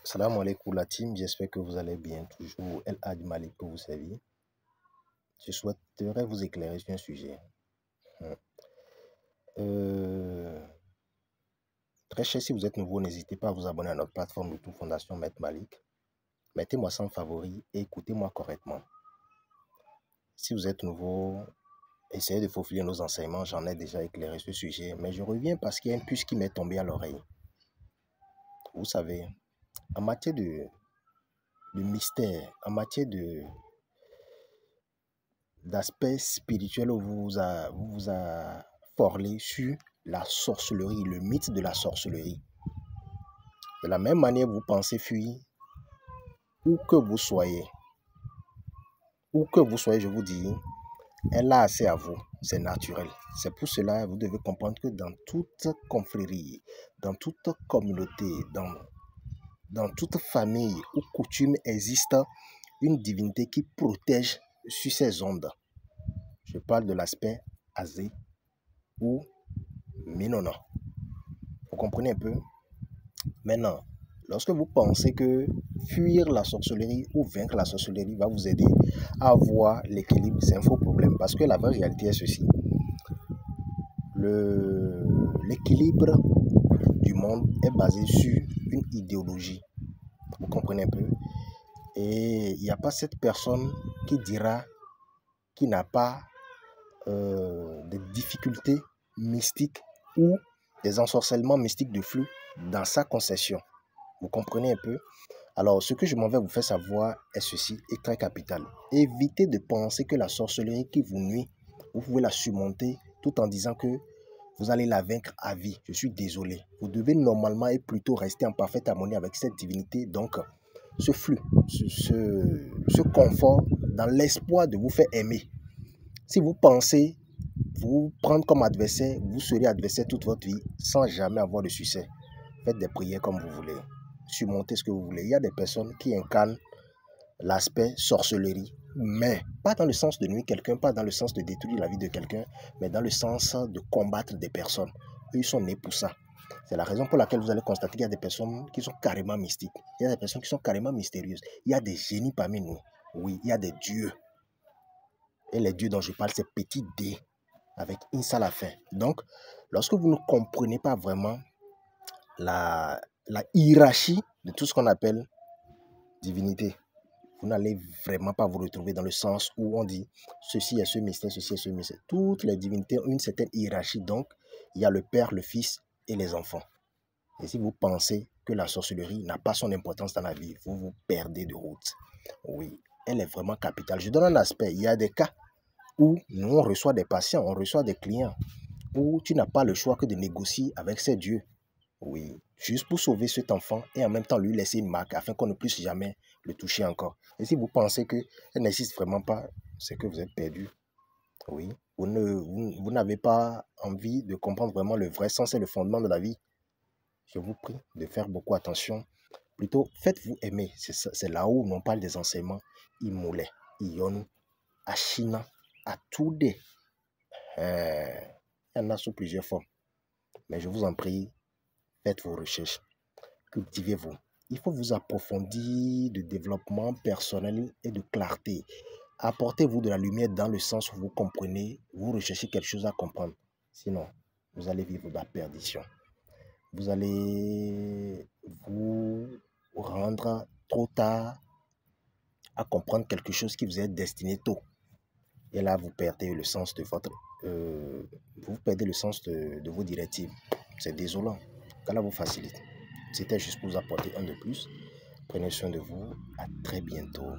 Salam alaikum la team, j'espère que vous allez bien. Toujours El Hadj Malik pour vous servir. Je souhaiterais vous éclairer sur un sujet. Très cher, si vous êtes nouveau, n'hésitez pas à vous abonner à notre plateforme de toute Fondation Maître Malik. Mettez-moi ça en favori et écoutez-moi correctement. Si vous êtes nouveau, essayez de faufiler nos enseignements. J'en ai déjà éclairé ce sujet, mais je reviens parce qu'il y a une puce qui m'est tombée à l'oreille. Vous savez, en matière de mystère, en matière d'aspect spirituel, vous vous a parlé sur la sorcellerie, le mythe de la sorcellerie. De la même manière, vous pensez fuir où que vous soyez. Où que vous soyez, je vous dis, elle a assez à vous. C'est naturel. C'est pour cela que vous devez comprendre que dans toute confrérie, dans toute communauté, dans toute famille ou coutume existe une divinité qui protège sur ces ondes. Je parle de l'aspect Azé ou Minona. Vous comprenez un peu? Maintenant, lorsque vous pensez que fuir la sorcellerie ou vaincre la sorcellerie va vous aider à avoir l'équilibre, c'est un faux problème. Parce que la vraie réalité est ceci. L'équilibre du monde est basé sur une idéologie. Vous comprenez un peu? Et il n'y a pas cette personne qui dira qu'il n'a pas des difficultés mystiques ou des ensorcellements mystiques de flux dans sa concession. Vous comprenez un peu? Alors, ce que je m'en vais vous faire savoir est ceci, est très capital. Évitez de penser que la sorcellerie qui vous nuit, vous pouvez la surmonter tout en disant que vous allez la vaincre à vie. Je suis désolé. Vous devez normalement et plutôt rester en parfaite harmonie avec cette divinité. Donc, ce flux, ce confort dans l'espoir de vous faire aimer. Si vous pensez vous prendre comme adversaire, vous serez adversaire toute votre vie sans jamais avoir de succès. Faites des prières comme vous voulez. Surmontez ce que vous voulez. Il y a des personnes qui incarnent l'aspect sorcellerie, mais pas dans le sens de nuire quelqu'un, pas dans le sens de détruire la vie de quelqu'un, mais dans le sens de combattre des personnes. Eux, ils sont nés pour ça. C'est la raison pour laquelle vous allez constater qu'il y a des personnes qui sont carrément mystiques. Il y a des personnes qui sont carrément mystérieuses. Il y a des génies parmi nous. Oui, il y a des dieux. Et les dieux dont je parle, c'est petit D, avec une seule à la fin. Donc, lorsque vous ne comprenez pas vraiment la hiérarchie de tout ce qu'on appelle divinité, vous n'allez vraiment pas vous retrouver dans le sens où on dit ceci est ce mystère, ceci est ce mystère. Toutes les divinités ont une certaine hiérarchie. Donc, il y a le Père, le Fils et les enfants. Et si vous pensez que la sorcellerie n'a pas son importance dans la vie, vous vous perdez de route. Oui, elle est vraiment capitale. Je donne un aspect. Il y a des cas où nous, on reçoit des patients, on reçoit des clients, où tu n'as pas le choix que de négocier avec ces dieux. Oui, juste pour sauver cet enfant et en même temps lui laisser une marque afin qu'on ne puisse jamais le toucher encore. Et si vous pensez qu'elle n'existe vraiment pas, c'est que vous êtes perdu. Oui, vous n'avez pas envie de comprendre vraiment le vrai sens et le fondement de la vie. Je vous prie de faire beaucoup attention. Plutôt, faites-vous aimer. C'est là où on parle des enseignements. Imolé, Ion, Achina, Atude. Il y en a sous plusieurs formes. Mais je vous en prie, faites vos recherches. Cultivez-vous. Il faut vous approfondir de développement personnel et de clarté. Apportez-vous de la lumière dans le sens où vous comprenez, vous recherchez quelque chose à comprendre. Sinon, vous allez vivre la perdition. Vous allez vous rendre trop tard à comprendre quelque chose qui vous est destiné tôt. Et là, vous perdez le sens de votre... vous perdez le sens de vos directives. C'est désolant. Qu'Allah vous facilite. C'était juste pour vous apporter un de plus. Prenez soin de vous. À très bientôt.